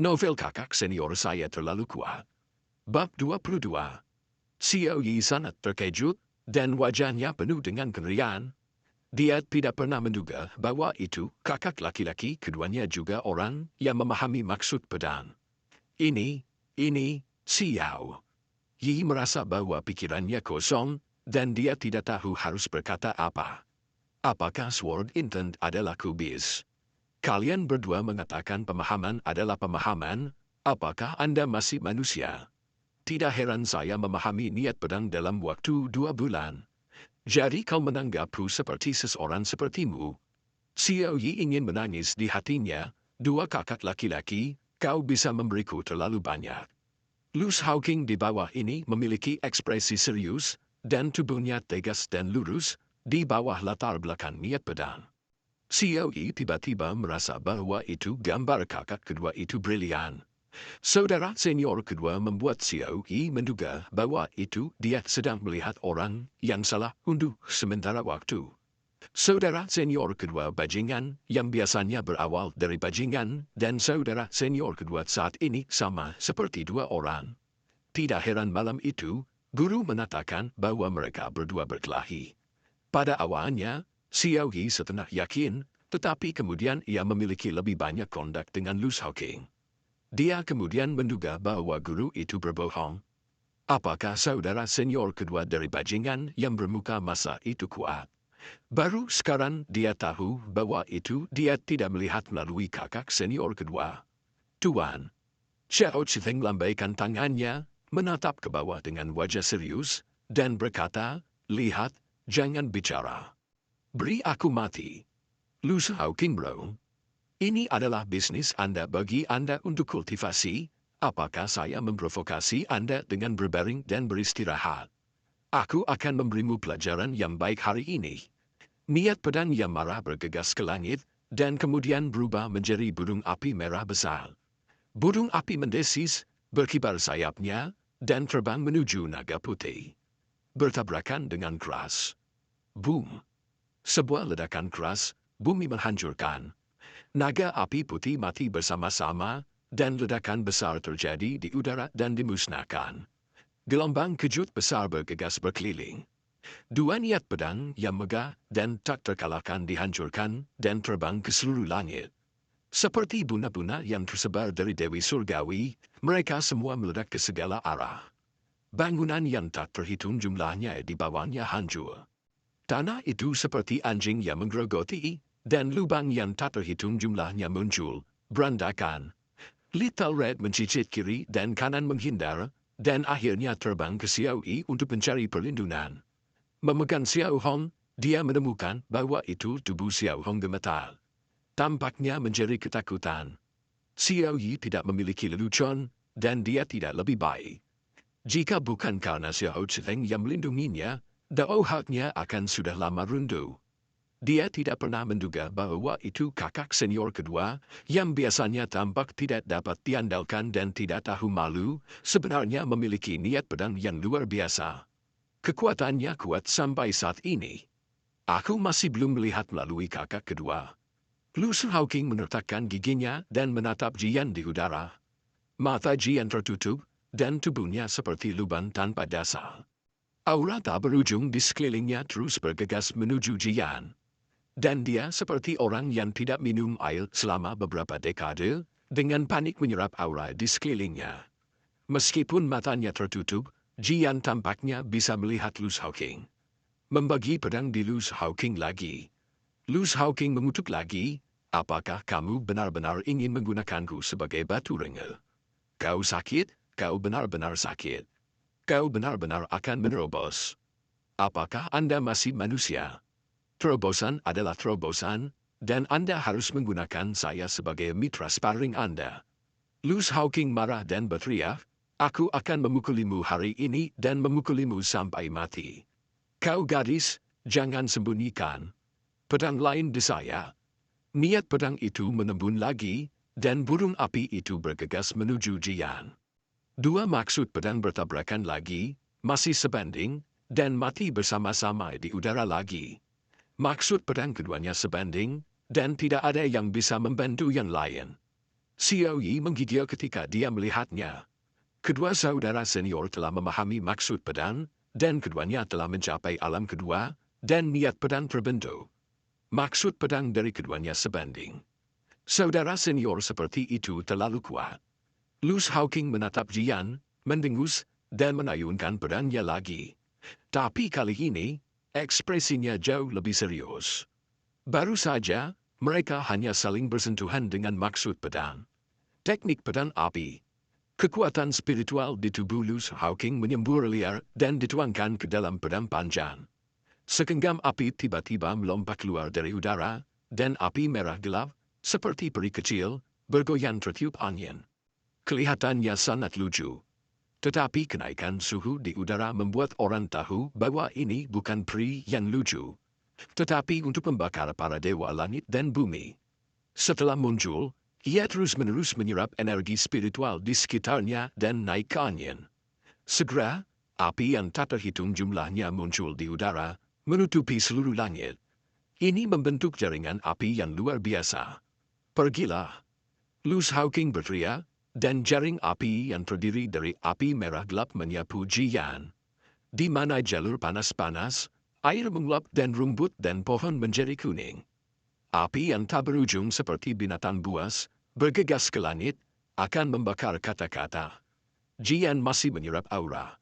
Novel kakak senior saya terlalu kuat. Bab 22. Xiao Yi sangat terkejut, dan wajahnya penuh dengan kengerian. Dia tidak pernah menduga bahwa itu kakak laki-laki keduanya juga orang yang memahami maksud pedang. Ini, Xiao Yi merasa bahwa pikirannya kosong, dan dia tidak tahu harus berkata apa. Apakah Sword Intent adalah kubis? Kalian berdua mengatakan pemahaman adalah pemahaman, apakah Anda masih manusia? Tidak heran saya memahami niat pedang dalam waktu 2 bulan. Jadi kau menanggapku seperti seseorang sepertimu. Xiao Yi ingin menangis di hatinya, dua kakak laki-laki, kau bisa memberiku terlalu banyak. Lu Shaoqing di bawah ini memiliki ekspresi serius, dan tubuhnya tegas dan lurus, di bawah latar belakang niat pedang. Xiao Yi tiba-tiba merasa bahwa itu gambar kakak kedua itu brilian. Saudara senior kedua membuat Xiao Yi menduga bahwa itu dia sedang melihat orang yang salah untuk sementara waktu. Saudara senior kedua bajingan yang biasanya berawal dari bajingan dan saudara senior kedua saat ini sama seperti dua orang. Tidak heran malam itu, guru mengatakan bahwa mereka berdua berkelahi. Pada awalnya, Xiao Yi setengah yakin, tetapi kemudian ia memiliki lebih banyak kontak dengan Lu Shaoqing. Dia kemudian menduga bahwa guru itu berbohong. Apakah saudara senior kedua dari bajingan yang bermuka masa itu kuat? Baru sekarang dia tahu bahwa itu dia tidak melihat melalui kakak senior kedua. Tuan, Xiao Qifeng lambaikan tangannya, menatap ke bawah dengan wajah serius, dan berkata, lihat, jangan bicara. Beri aku mati. Lu Shaoqing bro. Ini adalah bisnis Anda bagi Anda untuk kultivasi. Apakah saya memprovokasi Anda dengan berbaring dan beristirahat? Aku akan memberimu pelajaran yang baik hari ini. Niat pedang yang marah bergegas ke langit, dan kemudian berubah menjadi burung api merah besar. Burung api mendesis, berkibar sayapnya, dan terbang menuju naga putih. Bertabrakan dengan keras. Boom! Sebuah ledakan keras, bumi menghancurkan. Naga api putih mati bersama-sama, dan ledakan besar terjadi di udara dan dimusnahkan. Gelombang kejut besar bergegas berkeliling. Dua niat pedang yang megah dan tak terkalahkan dihancurkan dan terbang ke seluruh langit. Seperti bunga-bunga yang tersebar dari Dewi Surgawi, mereka semua meledak ke segala arah. Bangunan yang tak terhitung jumlahnya di bawahnya hancur. Tanah itu seperti anjing yang menggerogoti, dan lubang yang tak terhitung jumlahnya muncul, berandakan. Little Red mencicit kiri dan kanan menghindar, dan akhirnya terbang ke Xiao Yi untuk mencari perlindungan. Memegang Xiao Hong, dia menemukan bahwa itu tubuh Xiao Hong gemetar. Tampaknya menjadi ketakutan. Xiao Yi tidak memiliki lelucon, dan dia tidak lebih baik. Jika bukan karena Xiao Qifeng yang melindunginya, daohatnya akan sudah lama runtuh. Dia tidak pernah menduga bahwa itu kakak senior kedua, yang biasanya tampak tidak dapat diandalkan dan tidak tahu malu, sebenarnya memiliki niat pedang yang luar biasa. Kekuatannya kuat sampai saat ini. Aku masih belum melihat melalui kakak kedua. Lu Shaoqing menertakkan giginya dan menatap Jian di udara. Mata Jian tertutup, dan tubuhnya seperti lubang tanpa dasar. Aura tak berujung di sekelilingnya terus bergegas menuju Jian. Dan dia seperti orang yang tidak minum air selama beberapa dekade, dengan panik menyerap aura di sekelilingnya. Meskipun matanya tertutup, Jian tampaknya bisa melihat Lu Shaoqing. Membagi pedang di Lu Shaoqing lagi. Lu Shaoqing mengutuk lagi, apakah kamu benar-benar ingin menggunakanku sebagai batu ringel? Kau sakit, kau benar-benar sakit. Kau benar-benar akan menerobos. Apakah Anda masih manusia? Terobosan adalah terobosan, dan Anda harus menggunakan saya sebagai mitra sparring Anda. Lu Shaoqing marah dan berteriak, aku akan memukulimu hari ini dan memukulimu sampai mati. Kau gadis, jangan sembunyikan. Pedang lain di saya. Niat pedang itu menembun lagi, dan burung api itu bergegas menuju Jian. Dua maksud pedang bertabrakan lagi, masih sebanding, dan mati bersama-sama di udara lagi. Maksud pedang keduanya sebanding, dan tidak ada yang bisa membantu yang lain. Xiao Yi menggigil ketika dia melihatnya. Kedua saudara senior telah memahami maksud pedang, dan keduanya telah mencapai alam kedua, dan niat pedang terbentuk. Maksud pedang dari keduanya sebanding. Saudara senior seperti itu terlalu kuat. Lu Shaoqing menatap Jian, mendengus, dan menayunkan pedangnya lagi. Tapi kali ini, ekspresinya jauh lebih serius. Baru saja, mereka hanya saling bersentuhan dengan maksud pedang. Teknik pedang api. Kekuatan spiritual di tubuh Lu Shaoqing menyembur liar dan dituangkan ke dalam pedang panjang. Segenggam api tiba-tiba melompat keluar dari udara, dan api merah gelap, seperti peri kecil, bergoyang tertiup angin. Kelihatannya sangat lucu. Tetapi kenaikan suhu di udara membuat orang tahu bahwa ini bukan peri yang lucu, tetapi untuk membakar para dewa langit dan bumi. Setelah muncul, ia terus-menerus menyerap energi spiritual di sekitarnya dan naik ke angin. Segera, api yang tak terhitung jumlahnya muncul di udara, menutupi seluruh langit. Ini membentuk jaringan api yang luar biasa. Pergilah! Lu Shaoqing berteriak, dan jaring api yang terdiri dari api merah gelap menyapu Jian. Di mana jalur panas-panas, air menguap dan rumput dan pohon menjadi kuning. Api yang tak berujung seperti binatang buas, bergegas ke langit, akan membakar kata-kata. Jian masih menyerap aura.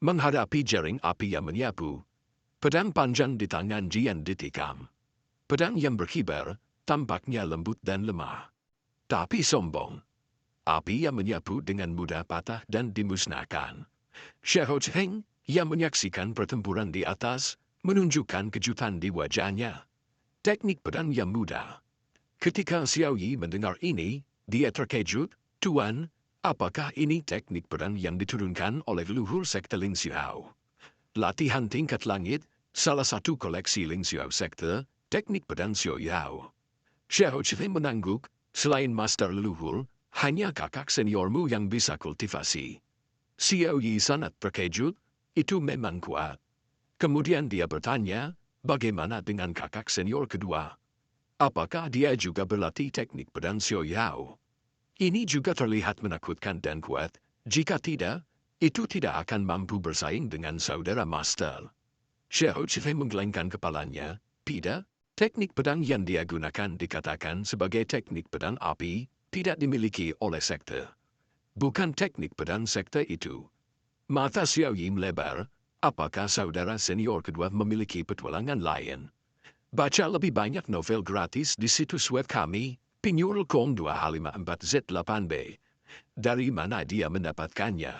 Menghadapi jaring api yang menyapu, pedang panjang di tangan Jian ditikam. Pedang yang berkibar, tampaknya lembut dan lemah. Tapi sombong. Api yang menyapu dengan mudah patah dan dimusnahkan. Xiao Cheng yang menyaksikan pertempuran di atas, menunjukkan kejutan di wajahnya. Teknik pedang yang mudah. Ketika Xiao Yi mendengar ini, dia terkejut. Tuan, apakah ini teknik pedang yang diturunkan oleh leluhur sekte Ling Xiao? Latihan tingkat langit, salah satu koleksi Ling Xiao sekte, teknik pedang Xiao Yao. Xiao Cheng menangguk, selain master leluhur, hanya kakak seniormu yang bisa kultivasi. Xiao Yi sangat terkejut, itu memang kuat. Kemudian dia bertanya, bagaimana dengan kakak senior kedua? Apakah dia juga berlatih teknik pedang Xiao Yao? Ini juga terlihat menakutkan dan kuat, jika tidak, itu tidak akan mampu bersaing dengan saudara master. Xiao Cheng menggelengkan kepalanya, tidak, teknik pedang yang dia gunakan dikatakan sebagai teknik pedang api, tidak dimiliki oleh sekte. Bukan teknik pedang sekte itu. Mata Xiao Yi melebar, apakah saudara senior kedua memiliki petualangan lain? Baca lebih banyak novel gratis di situs web kami, pinyurlcom2h54z8b. Dari mana dia mendapatkannya?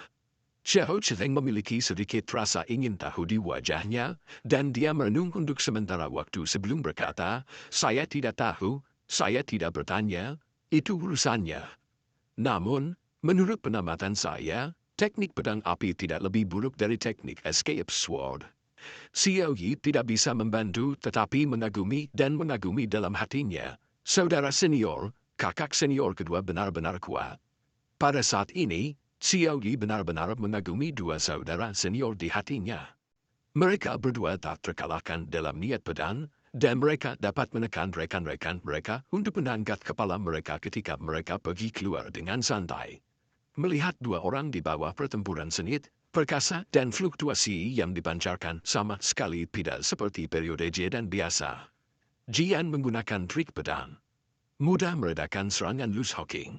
Xiao Cheng memiliki sedikit rasa ingin tahu di wajahnya, dan dia merenung untuk sementara waktu sebelum berkata, saya tidak tahu, saya tidak bertanya, itu urusannya. Namun, menurut penamatan saya, teknik pedang api tidak lebih buruk dari teknik escape sword. Xiao Yi tidak bisa membantu tetapi mengagumi dan mengagumi dalam hatinya. Saudara senior, kakak senior kedua benar-benar kuat. Pada saat ini, Xiao Yi benar-benar mengagumi dua saudara senior di hatinya. Mereka berdua tak terkalahkan dalam niat pedang, dan mereka dapat menekan rekan-rekan mereka untuk mengangkat kepala mereka ketika mereka pergi keluar dengan santai. Melihat dua orang di bawah pertempuran sengit, perkasa dan fluktuasi yang dipancarkan sama sekali tidak seperti periode Jian biasa. Jian menggunakan trik pedang. Mudah meredakan serangan Lu Shaoqing.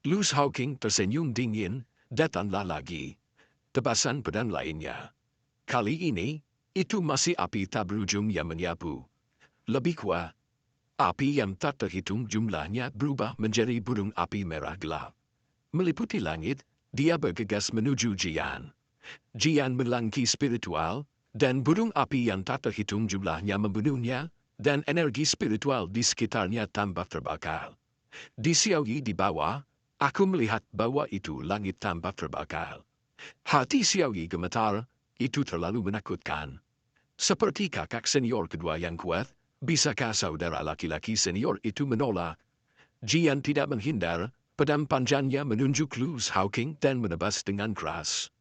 Lu Shaoqing tersenyum dingin, datanglah lagi. Tebasan pedang lainnya. Kali ini, itu masih api tak berujung yang menyapu. Lebih kuat. Api yang tak terhitung jumlahnya berubah menjadi burung api merah gelap. Meliputi langit, dia bergegas menuju Jian. Jian melangki spiritual, dan burung api yang tak terhitung jumlahnya membunuhnya, dan energi spiritual di sekitarnya tampak terbakar. Di Xiao Yi di bawah, aku melihat bahwa itu langit tampak terbakar. Hati Xiao Yi gemetar, itu terlalu menakutkan. Seperti kakak senior kedua yang kuat, bisakah saudara laki-laki senior itu menolak? Jian tidak menghindar, pedang panjangnya menunjuk Lu Shaoqing dan menebas dengan keras.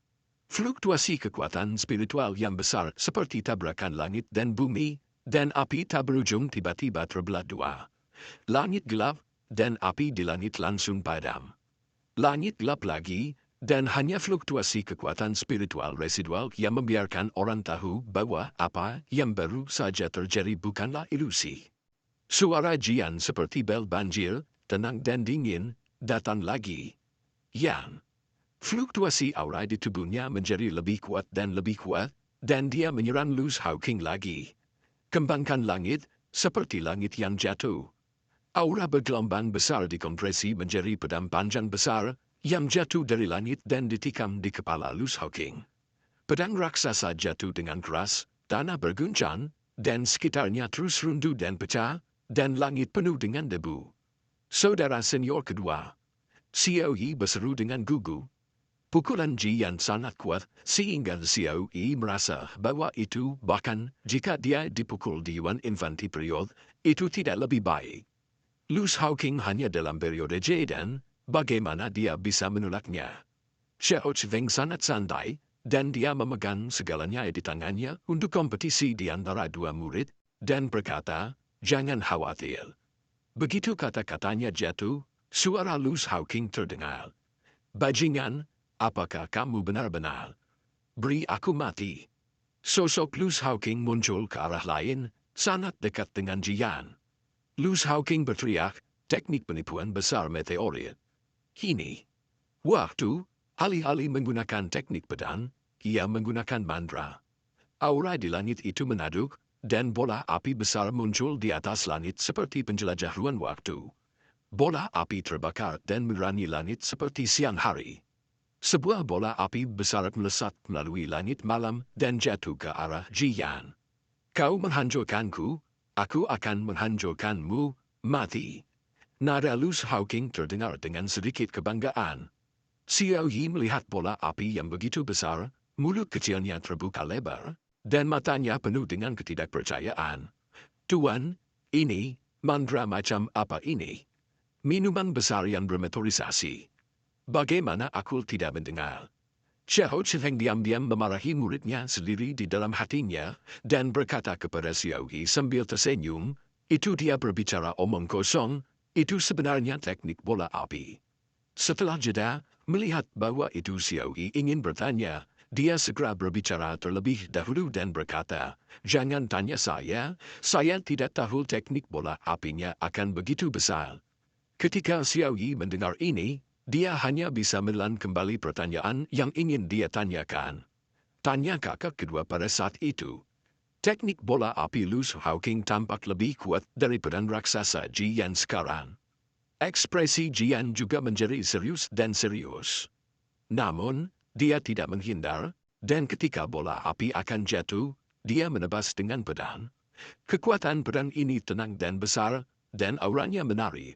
Fluktuasi kekuatan spiritual yang besar seperti tabrakan langit dan bumi, dan api tak berujung tiba-tiba terbelah dua. Langit gelap, dan api di langit langsung padam. Langit gelap lagi, dan hanya fluktuasi kekuatan spiritual residual yang membiarkan orang tahu bahwa apa yang baru saja terjadi bukanlah ilusi. Suara Jian seperti bel banjir, tenang dan dingin, datang lagi. Yang fluktuasi aura di tubuhnya menjadi lebih kuat, dan dia menyerang Lu Shaoqing lagi. Kembangkan langit, seperti langit yang jatuh. Aura bergelombang besar dikompresi menjadi pedang panjang besar, yang jatuh dari langit dan ditikam di kepala Lu Shaoqing. Pedang raksasa jatuh dengan keras, tanah berguncang, dan sekitarnya terus runtuh dan pecah, dan langit penuh dengan debu. Saudara senior kedua, Xiao Yi berseru dengan gugup. Pukulan Jian sangat kuat, sehingga Xiao Yi merasa bahwa itu bahkan jika dia dipukul di Yuan Infanti period, itu tidak lebih baik. Lu Shaoqing hanya dalam periode Jaden, bagaimana dia bisa menolaknya? Xiao Feng sangat santai, dan dia memegang segalanya di tangannya untuk kompetisi di antara dua murid, dan berkata, jangan khawatir. Begitu kata-katanya jatuh, suara Lu Shaoqing terdengar. Bajingan, apakah kamu benar-benar beri aku mati? Sosok Lu Shaoqing muncul ke arah lain, sangat dekat dengan Jian. Lu Shaoqing berteriak, teknik penipuan besar meteorit. Kini, waktu, alih-alih menggunakan teknik pedang, ia menggunakan mantra. Aura di langit itu menaduk, dan bola api besar muncul di atas langit seperti penjelajah ruang waktu. Bola api terbakar dan menerangi langit seperti siang hari. Sebuah bola api besar melesat melalui langit malam dan jatuh ke arah Jian. Kau menghancurkanku, aku akan menghancurkanmu, mati. Nada Lu Shaoqing terdengar dengan sedikit kebanggaan. Xiao Yi melihat bola api yang begitu besar, mulut kecilnya terbuka lebar, dan matanya penuh dengan ketidakpercayaan. Tuan, ini, mantra macam apa ini? Minuman besar yang bermeteorisasi. Bagaimana aku tidak mendengar? Xiao Feng diam-diam memarahi muridnya sendiri di dalam hatinya, dan berkata kepada Xiao Yi sambil tersenyum, itu dia berbicara omong kosong, itu sebenarnya teknik bola api. Setelah jeda, melihat bahwa itu Xiao Yi ingin bertanya, dia segera berbicara terlebih dahulu dan berkata, jangan tanya saya tidak tahu teknik bola apinya akan begitu besar. Ketika Xiao Yi mendengar ini, dia hanya bisa menelan kembali pertanyaan yang ingin dia tanyakan. Tanya kakak kedua pada saat itu. Teknik bola api Lu Shaoqing tampak lebih kuat dari pedang raksasa Jian sekarang. Ekspresi Jian juga menjadi serius dan serius. Namun, dia tidak menghindar, dan ketika bola api akan jatuh, dia menebas dengan pedang. Kekuatan pedang ini tenang dan besar, dan auranya menari.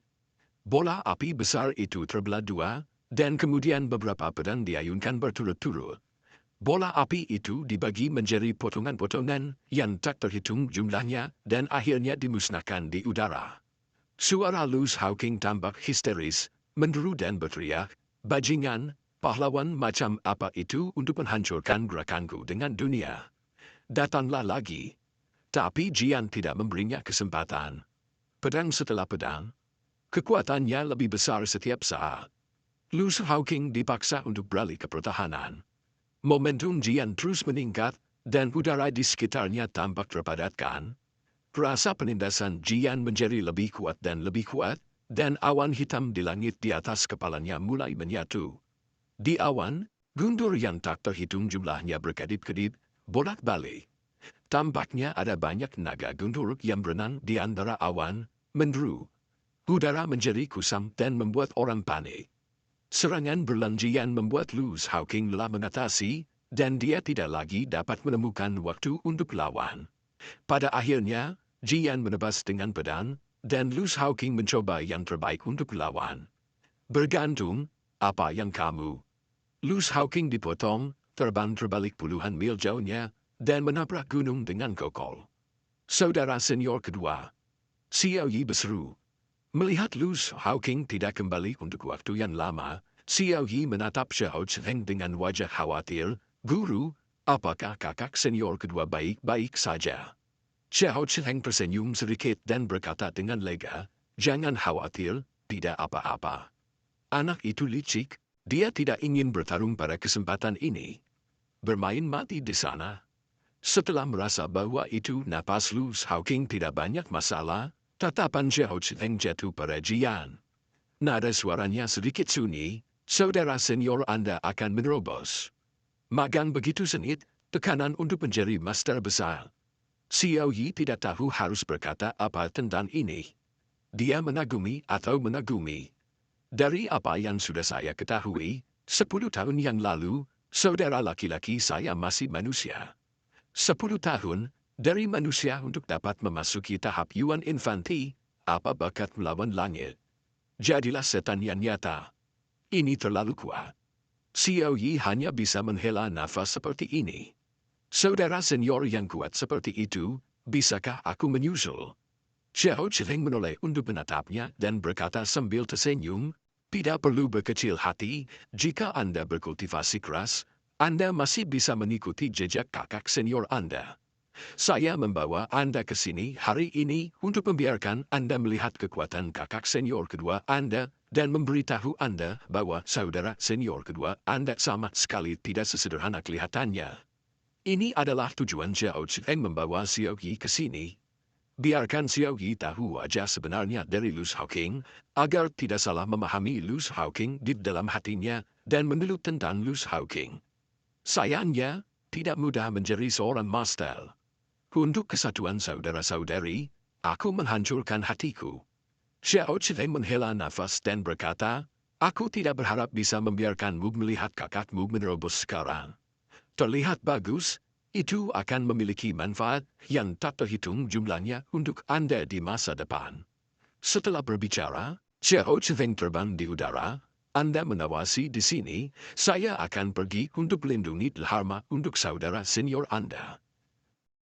Bola api besar itu terbelah dua, dan kemudian beberapa pedang diayunkan berturut-turut. Bola api itu dibagi menjadi potongan-potongan yang tak terhitung jumlahnya, dan akhirnya dimusnahkan di udara. Suara Lu Shaoqing tampak histeris, menderu dan berteriak, bajingan, pahlawan macam apa itu untuk menghancurkan gerakanku dengan dunia? Datanglah lagi. Tapi Jian tidak memberinya kesempatan. Pedang setelah pedang, kekuatannya lebih besar setiap saat. Lu Shaoqing dipaksa untuk beralih ke pertahanan. Momentum Jian terus meningkat, dan udara di sekitarnya tampak terpadatkan. Rasa penindasan Jian menjadi lebih kuat, dan awan hitam di langit di atas kepalanya mulai menyatu. Di awan, guntur yang tak terhitung jumlahnya berkedip-kedip, bolak-balik. Tampaknya ada banyak naga guntur yang berenang di antara awan, menderu. Udara menjadi kusam dan membuat orang panik. Serangan berlanjian membuat Lu Shaoqing lelah mengatasi, dan dia tidak lagi dapat menemukan waktu untuk lawan. Pada akhirnya, Jian menebas dengan pedang, dan Lu Shaoqing mencoba yang terbaik untuk lawan. Bergantung, apa yang kamu? Lu Shaoqing dipotong, terbang terbalik puluhan mil jauhnya, dan menabrak gunung dengan kokoh. Saudara senior kedua, Xiao Yi berseru. Melihat Lu Shaoqing tidak kembali untuk waktu yang lama, Xiao Yi menatap Xiao Feng dengan wajah khawatir. Guru, apakah kakak senior kedua baik-baik saja? Xiao Feng tersenyum sedikit dan berkata dengan lega, jangan khawatir, tidak apa-apa. Anak itu licik, dia tidak ingin bertarung pada kesempatan ini. Bermain mati di sana. Setelah merasa bahwa itu napas Lu Shaoqing tidak banyak masalah, tatapan Xiao Qileng jatuh pada Jian. Nada suaranya sedikit sunyi, saudara senior Anda akan menerobos. Magang begitu sengit, tekanan untuk menjadi master besar. Xiao Yi tidak tahu harus berkata apa tentang ini. Dia mengagumi atau mengagumi. Dari apa yang sudah saya ketahui, 10 tahun yang lalu, saudara laki-laki saya masih manusia. 10 tahun, dari manusia untuk dapat memasuki tahap Yuan Infanti, apa bakat melawan langit. Jadilah setan yang nyata. Ini terlalu kuat. Xiao Yi hanya bisa menghela nafas seperti ini. Saudara senior yang kuat seperti itu, bisakah aku menyusul? Xiao Qileng menoleh untuk menatapnya dan berkata sambil tersenyum, tidak perlu berkecil hati, jika Anda berkultivasi keras, Anda masih bisa mengikuti jejak kakak senior Anda. Saya membawa Anda ke sini hari ini untuk membiarkan Anda melihat kekuatan kakak senior kedua Anda dan memberitahu Anda bahwa saudara senior kedua Anda sama sekali tidak sesederhana kelihatannya. Ini adalah tujuan Xiao Qileng membawa Xiao Yi ke sini. Biarkan Xiao Yi tahu wajah sebenarnya dari Lu Shaoqing, agar tidak salah memahami Lu Shaoqing di dalam hatinya dan menelut tentang Lu Shaoqing. Sayangnya, tidak mudah menjadi seorang master. Untuk kesatuan saudara-saudari, aku menghancurkan hatiku. Xiao Qileng menghela nafas dan berkata, aku tidak berharap bisa membiarkanmu melihat kakakmu menerobos sekarang. Terlihat bagus, itu akan memiliki manfaat yang tak terhitung jumlahnya untuk Anda di masa depan. Setelah berbicara, Xiao Qileng terbang di udara. Anda menawasi di sini, saya akan pergi untuk melindungi dharma untuk saudara senior Anda.